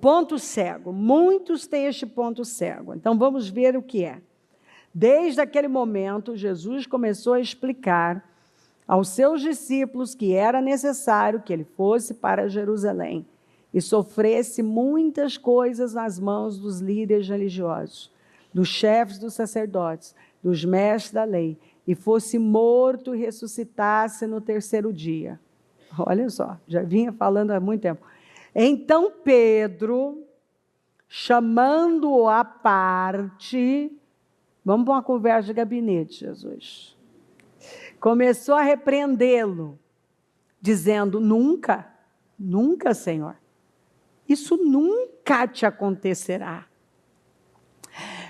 ponto cego. Muitos têm este ponto cego. Então, vamos ver o que é. Desde aquele momento, Jesus começou a explicar aos seus discípulos que era necessário que ele fosse para Jerusalém e sofresse muitas coisas nas mãos dos líderes religiosos, dos chefes dos sacerdotes, dos mestres da lei, e fosse morto e ressuscitasse no terceiro dia. Olha só, já vinha falando há muito tempo. Então Pedro, chamando-o à parte, vamos para uma conversa de gabinete, Jesus, começou a repreendê-lo, dizendo: nunca, nunca, Senhor, isso nunca te acontecerá.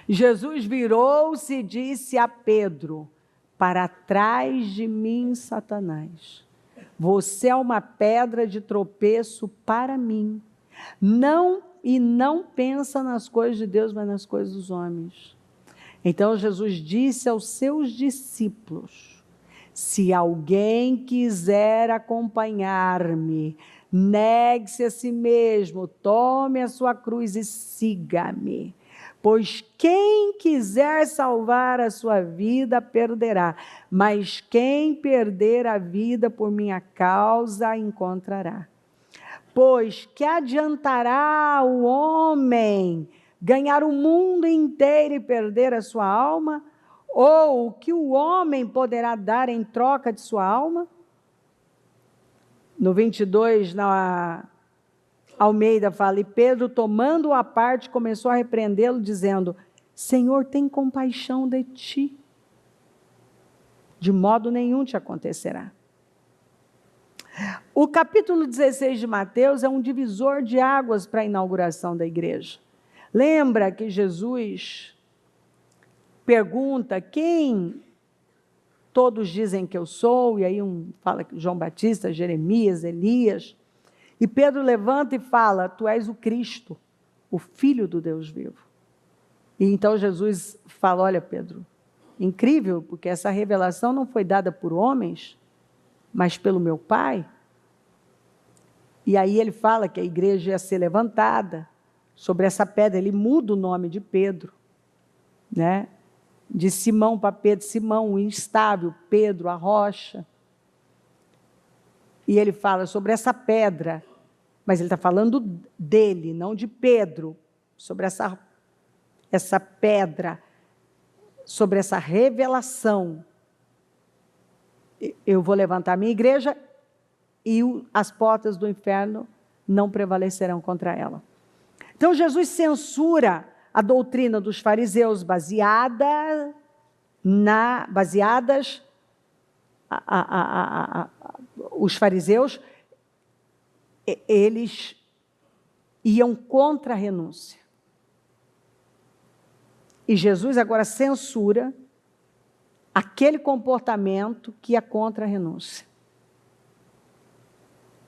Jesus virou-se e disse a Pedro: para trás de mim, Satanás, você é uma pedra de tropeço para mim. Não pensa nas coisas de Deus, mas nas coisas dos homens. Então Jesus disse aos seus discípulos: se alguém quiser acompanhar-me, negue-se a si mesmo, tome a sua cruz e siga-me. Pois quem quiser salvar a sua vida, perderá. Mas quem perder a vida por minha causa, a encontrará. Pois que adiantará o homem ganhar o mundo inteiro e perder a sua alma? Ou o que o homem poderá dar em troca de sua alma? No 22, na Almeida fala: e Pedro, tomando-o à parte, começou a repreendê-lo, dizendo: Senhor, tem compaixão de ti. De modo nenhum te acontecerá. O capítulo 16 de Mateus é um divisor de águas para a inauguração da igreja. Lembra que Jesus pergunta: quem todos dizem que eu sou? E aí fala que João Batista, Jeremias, Elias. E Pedro levanta e fala: tu és o Cristo, o Filho do Deus vivo. E então Jesus fala: olha, Pedro, incrível, porque essa revelação não foi dada por homens, mas pelo meu Pai. E aí ele fala que a igreja ia ser levantada sobre essa pedra. Ele muda o nome de Pedro, né? De Simão para Pedro. Simão, o instável; Pedro, a rocha. E ele fala sobre essa pedra, mas ele está falando dele, não de Pedro, sobre essa pedra, sobre essa revelação. Eu vou levantar a minha igreja e as portas do inferno não prevalecerão contra ela. Então Jesus censura a doutrina dos fariseus os fariseus, eles iam contra a renúncia. E Jesus agora censura aquele comportamento que é contra a renúncia.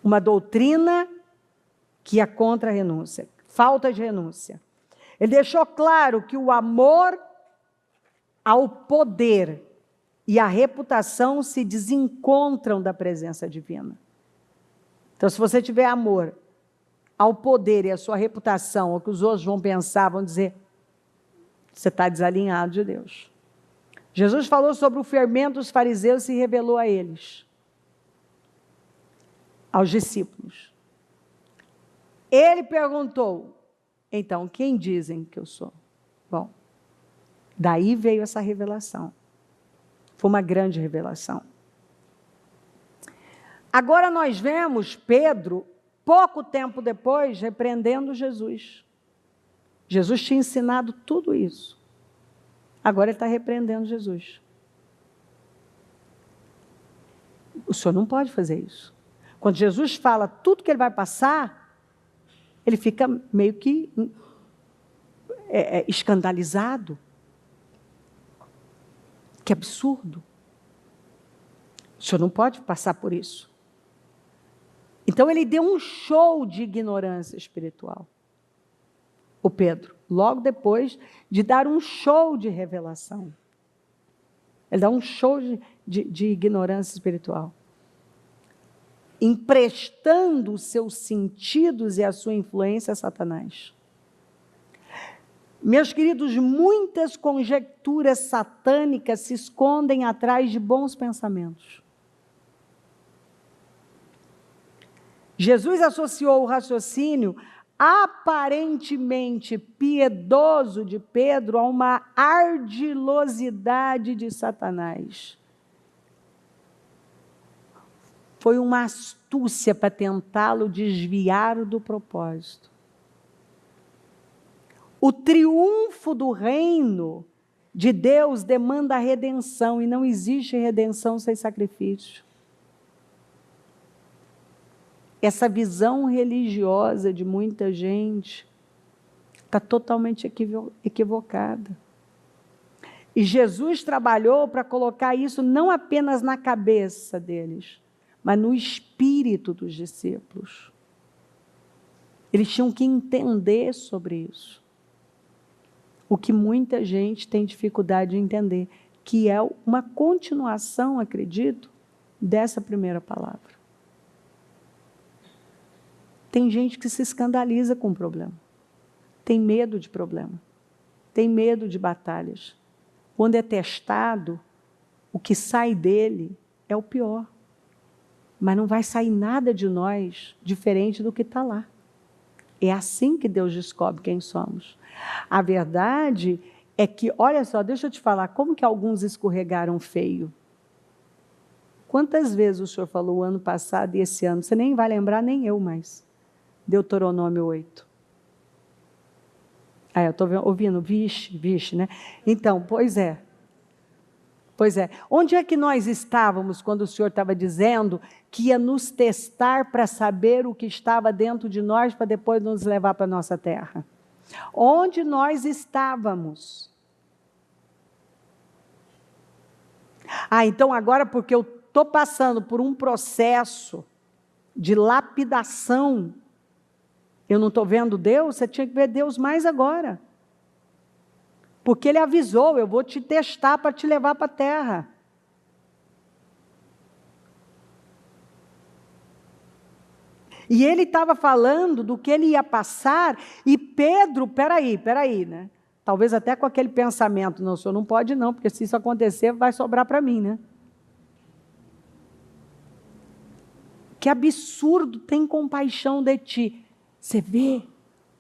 Uma doutrina que é contra a renúncia, falta de renúncia. Ele deixou claro que o amor ao poder e a reputação se desencontram da presença divina. Então, se você tiver amor ao poder e a sua reputação, o que os outros vão pensar, vão dizer, você está desalinhado de Deus. Jesus falou sobre o fermento dos fariseus e se revelou a eles, aos discípulos. Ele perguntou: então, quem dizem que eu sou? Bom, daí veio essa revelação. Foi uma grande revelação. Agora nós vemos Pedro, pouco tempo depois, repreendendo Jesus. Jesus tinha ensinado tudo isso. Agora ele está repreendendo Jesus. O senhor não pode fazer isso. Quando Jesus fala tudo que ele vai passar, ele fica meio que escandalizado. Que absurdo. O senhor não pode passar por isso. Então ele deu um show de ignorância espiritual. O Pedro, logo depois de dar um show de revelação. Ele dá um show de ignorância espiritual. emprestando os seus sentidos e a sua influência a Satanás. Meus queridos, muitas conjecturas satânicas se escondem atrás de bons pensamentos. Jesus associou o raciocínio aparentemente piedoso de Pedro a uma ardilosidade de Satanás. Foi uma astúcia para tentá-lo desviar do propósito. O triunfo do reino de Deus demanda a redenção, e não existe redenção sem sacrifício. Essa visão religiosa de muita gente está totalmente equivocada. E Jesus trabalhou para colocar isso não apenas na cabeça deles, mas no espírito dos discípulos. Eles tinham que entender sobre isso. O que muita gente tem dificuldade de entender, que é uma continuação, acredito, dessa primeira palavra. Tem gente que se escandaliza com o problema, tem medo de problema, tem medo de batalhas. Quando é testado, o que sai dele é o pior. Mas não vai sair nada de nós diferente do que está lá. É assim que Deus descobre quem somos. A verdade é que, olha só, deixa eu te falar, como que alguns escorregaram feio? Quantas vezes o senhor falou o ano passado e esse ano? Você nem vai lembrar, nem eu mais. Deuteronômio 8. Eu estou ouvindo, vixe, né? Então, pois é. Onde é que nós estávamos quando o Senhor estava dizendo que ia nos testar para saber o que estava dentro de nós para depois nos levar para a nossa terra? Onde nós estávamos? Então agora porque eu estou passando por um processo de lapidação, eu não estou vendo Deus? Você tinha que ver Deus mais agora. Porque Ele avisou, eu vou te testar para te levar para a terra. E Ele estava falando do que Ele ia passar, e Pedro, peraí, né? Talvez até com aquele pensamento, não, o senhor não pode não, porque se isso acontecer, vai sobrar para mim, né? Que absurdo, tem compaixão de ti. Você vê,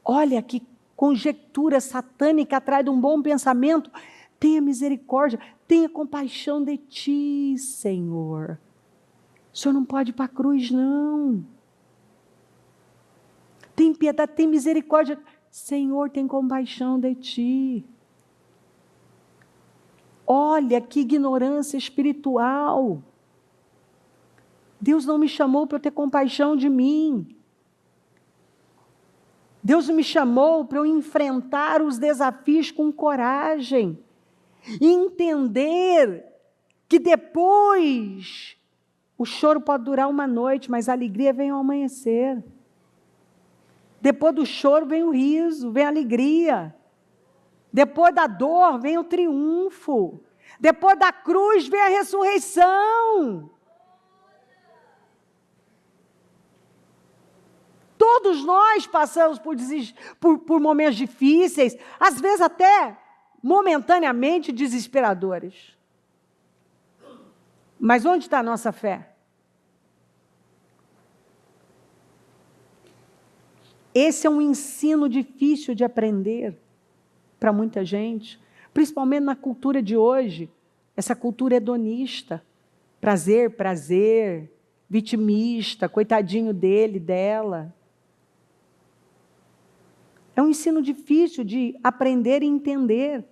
olha que conjectura satânica atrás de um bom pensamento. Tenha misericórdia, tenha compaixão de ti, Senhor. O senhor não pode ir para a cruz, não. Tem piedade, tem misericórdia. Senhor, tem compaixão de ti. Olha que ignorância espiritual. Deus não me chamou para eu ter compaixão de mim. Deus me chamou para eu enfrentar os desafios com coragem. E entender que depois o choro pode durar uma noite, mas a alegria vem ao amanhecer. Depois do choro vem o riso, vem a alegria. Depois da dor vem o triunfo. Depois da cruz vem a ressurreição. Todos nós passamos por momentos difíceis, às vezes até momentaneamente desesperadores. Mas onde está a nossa fé? Esse é um ensino difícil de aprender para muita gente, principalmente na cultura de hoje, essa cultura hedonista, prazer, vitimista, coitadinho dele, dela. É um ensino difícil de aprender e entender.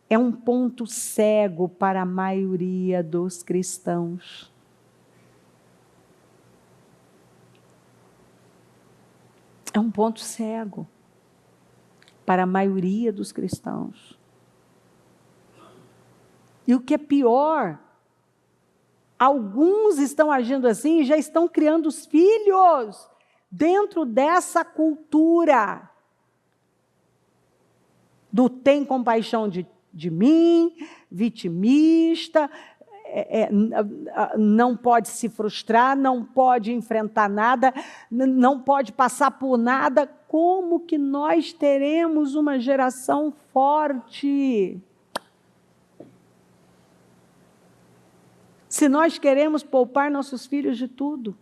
É um ponto cego para a maioria dos cristãos. É um ponto cego para a maioria dos cristãos. E o que é pior, alguns estão agindo assim e já estão criando os filhos dentro dessa cultura do tem compaixão de mim, vitimista, não pode se frustrar, não pode enfrentar nada, não pode passar por nada. Como que nós teremos uma geração forte? Se nós queremos poupar nossos filhos de tudo.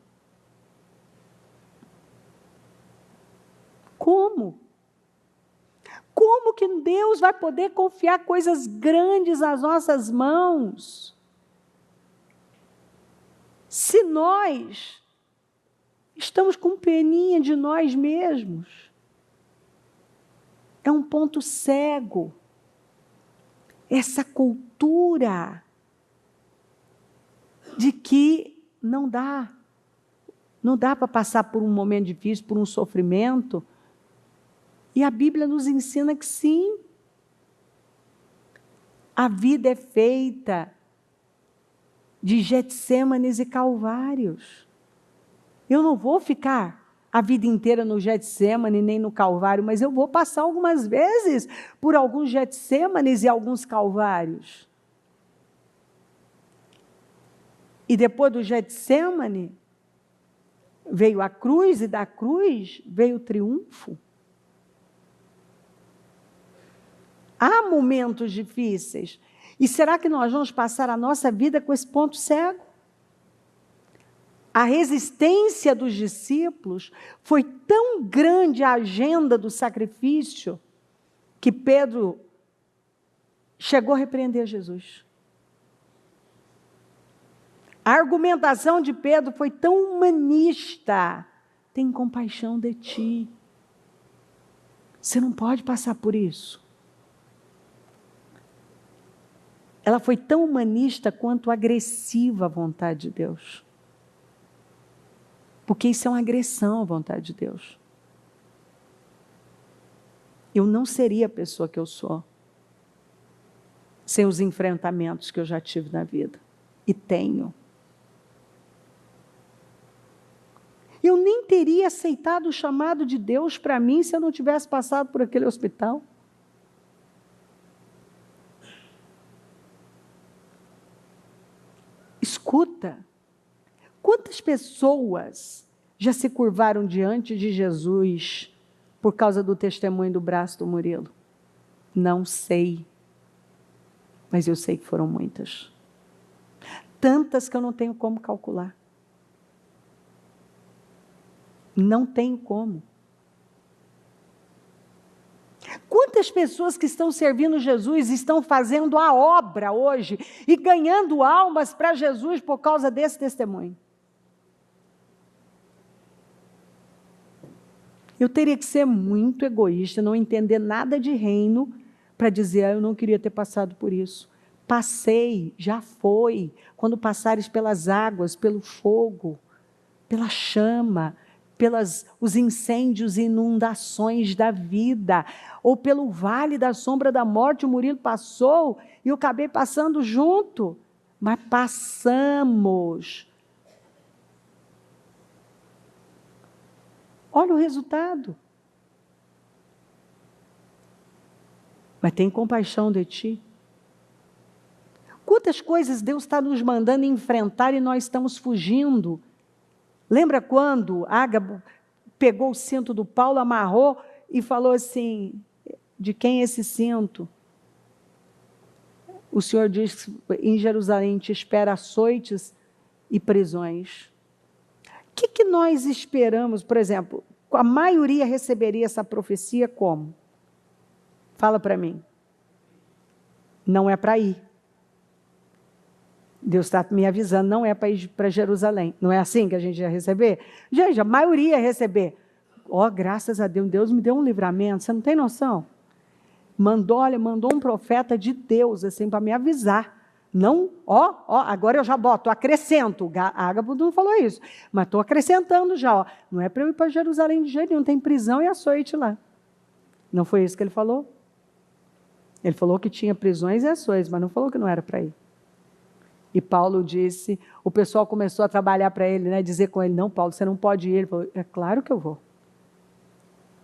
Como? Como que Deus vai poder confiar coisas grandes nas nossas mãos? Se nós estamos com peninha de nós mesmos. É um ponto cego. Essa cultura de que não dá para passar por um momento difícil, por um sofrimento. E a Bíblia nos ensina que sim. A vida é feita de Getsêmanes e Calvários. Eu não vou ficar a vida inteira no Getsêmane nem no Calvário, mas eu vou passar algumas vezes por alguns Getsêmanes e alguns Calvários. E depois do Getsêmane, veio a cruz, e da cruz veio o triunfo. Há momentos difíceis. E será que nós vamos passar a nossa vida com esse ponto cego? A resistência dos discípulos foi tão grande, a agenda do sacrifício, que Pedro chegou a repreender Jesus. A argumentação de Pedro foi tão humanista. Tem compaixão de ti. Você não pode passar por isso. Ela foi tão humanista quanto agressiva à vontade de Deus. Porque isso é uma agressão à vontade de Deus. Eu não seria a pessoa que eu sou sem os enfrentamentos que eu já tive na vida. E tenho. Eu nem teria aceitado o chamado de Deus para mim se eu não tivesse passado por aquele hospital. Escuta, quantas pessoas já se curvaram diante de Jesus por causa do testemunho do braço do Murilo? Não sei, mas eu sei que foram muitas. Tantas que eu não tenho como calcular. Não tenho como. Quantas pessoas que estão servindo Jesus estão fazendo a obra hoje e ganhando almas para Jesus por causa desse testemunho? Eu teria que ser muito egoísta, não entender nada de reino para dizer, eu não queria ter passado por isso. Passei, já foi. Quando passares pelas águas, pelo fogo, pela chama, os incêndios e inundações da vida, ou pelo vale da sombra da morte, o Murilo passou e eu acabei passando junto, mas passamos. Olha o resultado. Mas tem compaixão de ti. Quantas coisas Deus está nos mandando enfrentar e nós estamos fugindo? Lembra quando Ágabo pegou o cinto do Paulo, amarrou e falou assim, de quem é esse cinto? O Senhor diz que em Jerusalém te espera açoites e prisões. O que nós esperamos, por exemplo, a maioria receberia essa profecia como? Fala para mim. Não é para ir. Deus está me avisando, não é para ir para Jerusalém. Não é assim que a gente ia receber? Gente, a maioria ia receber. Graças a Deus, Deus me deu um livramento, você não tem noção? Mandou um profeta de Deus, assim, para me avisar. Não, agora eu já boto, acrescento. Ágabo não falou isso, mas estou acrescentando já. Não é para eu ir para Jerusalém de jeito nenhum, tem prisão e açoite lá. Não foi isso que ele falou? Ele falou que tinha prisões e açoites, mas não falou que não era para ir. E Paulo disse, o pessoal começou a trabalhar para ele, né, dizer com ele, não, Paulo, você não pode ir. Ele falou, é claro que eu vou.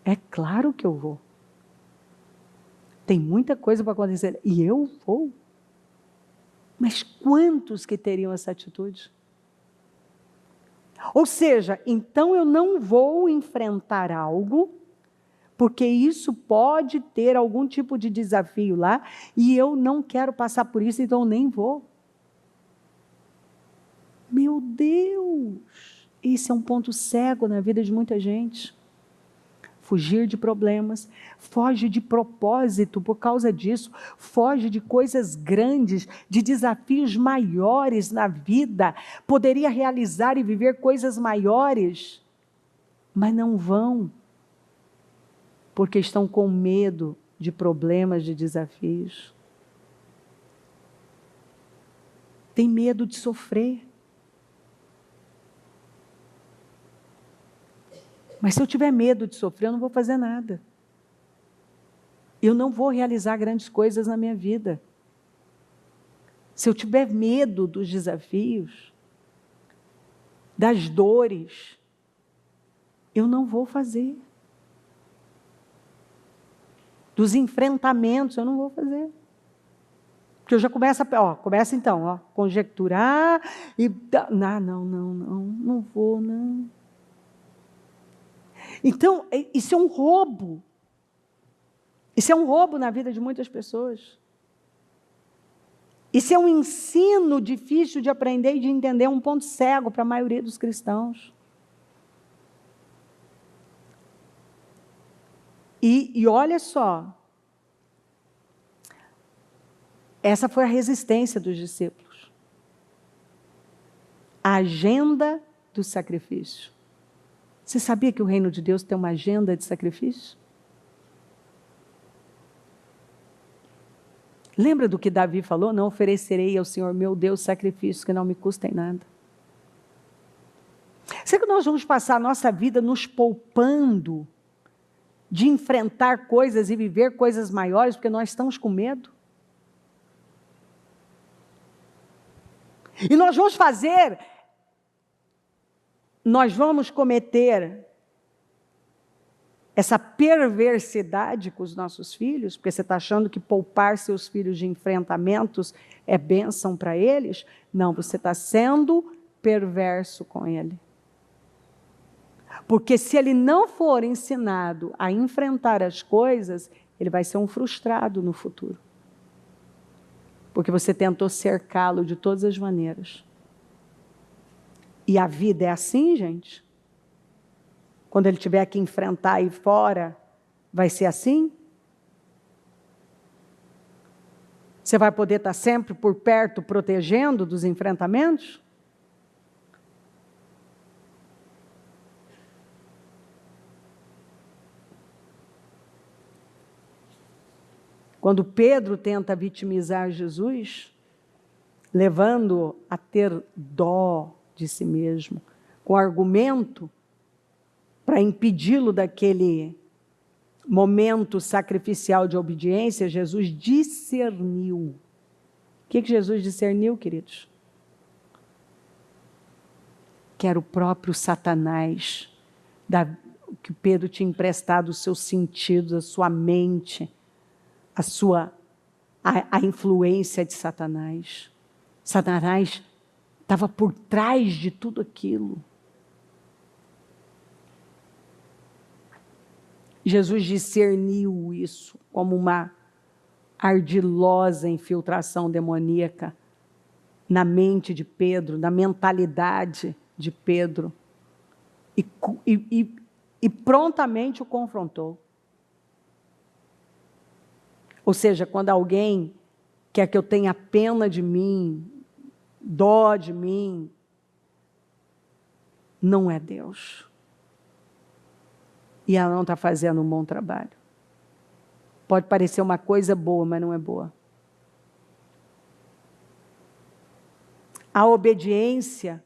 É claro que eu vou. Tem muita coisa para acontecer. E eu vou. Mas quantos que teriam essa atitude? Ou seja, então eu não vou enfrentar algo, porque isso pode ter algum tipo de desafio lá, e eu não quero passar por isso, então nem vou. Meu Deus! Esse é um ponto cego na vida de muita gente. Fugir de problemas, foge de propósito por causa disso, foge de coisas grandes, de desafios maiores na vida, poderia realizar e viver coisas maiores, mas não vão, porque estão com medo de problemas, de desafios. Tem medo de sofrer. Mas se eu tiver medo de sofrer, eu não vou fazer nada. Eu não vou realizar grandes coisas na minha vida. Se eu tiver medo dos desafios, das dores, eu não vou fazer. Dos enfrentamentos, eu não vou fazer. Porque eu já começo a conjecturar e... Não vou, não. Então, isso é um roubo. Isso é um roubo na vida de muitas pessoas. Isso é um ensino difícil de aprender e de entender, um ponto cego para a maioria dos cristãos. E olha só, essa foi a resistência dos discípulos. A agenda do sacrifício. Você sabia que o reino de Deus tem uma agenda de sacrifício? Lembra do que Davi falou? Não oferecerei ao Senhor meu Deus sacrifícios que não me custem nada. Será que nós vamos passar a nossa vida nos poupando de enfrentar coisas e viver coisas maiores porque nós estamos com medo? E nós vamos cometer essa perversidade com os nossos filhos, porque você está achando que poupar seus filhos de enfrentamentos é bênção para eles? Não, você está sendo perverso com ele. Porque se ele não for ensinado a enfrentar as coisas, ele vai ser um frustrado no futuro. Porque você tentou cercá-lo de todas as maneiras. E a vida é assim, gente? Quando ele tiver que enfrentar aí fora, vai ser assim? Você vai poder estar sempre por perto, protegendo dos enfrentamentos? Quando Pedro tenta vitimizar Jesus, levando-o a ter dó de si mesmo, com argumento para impedi-lo daquele momento sacrificial de obediência, Jesus discerniu. O que Jesus discerniu, queridos? Que era o próprio Satanás, que Pedro tinha emprestado os seus sentidos, a sua mente, a influência de Satanás. Satanás estava por trás de tudo aquilo. Jesus discerniu isso como uma ardilosa infiltração demoníaca na mente de Pedro, na mentalidade de Pedro, e prontamente o confrontou. Ou seja, quando alguém quer que eu tenha pena de mim, dó de mim, não é Deus. E ela não está fazendo um bom trabalho. Pode parecer uma coisa boa, mas não é boa. A obediência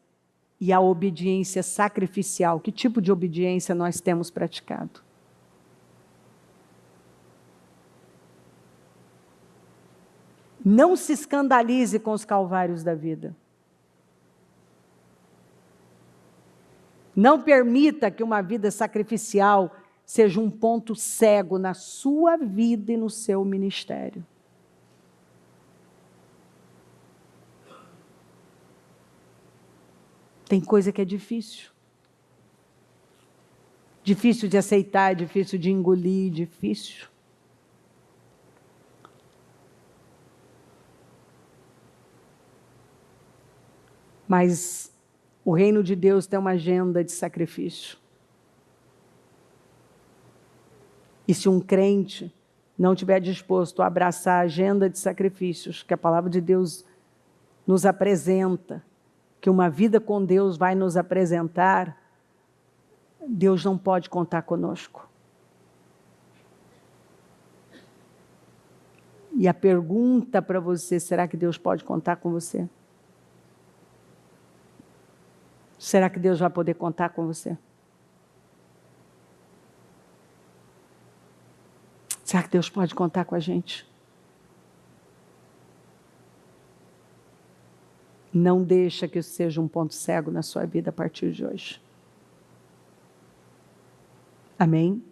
e a obediência sacrificial, que tipo de obediência nós temos praticado? Não se escandalize com os calvários da vida. Não permita que uma vida sacrificial seja um ponto cego na sua vida e no seu ministério. Tem coisa que é difícil. Difícil de aceitar, difícil de engolir, difícil. Mas o reino de Deus tem uma agenda de sacrifício. E se um crente não estiver disposto a abraçar a agenda de sacrifícios que a palavra de Deus nos apresenta, que uma vida com Deus vai nos apresentar, Deus não pode contar conosco. E a pergunta para você, será que Deus pode contar com você? Será que Deus vai poder contar com você? Será que Deus pode contar com a gente? Não deixa que isso seja um ponto cego na sua vida a partir de hoje. Amém?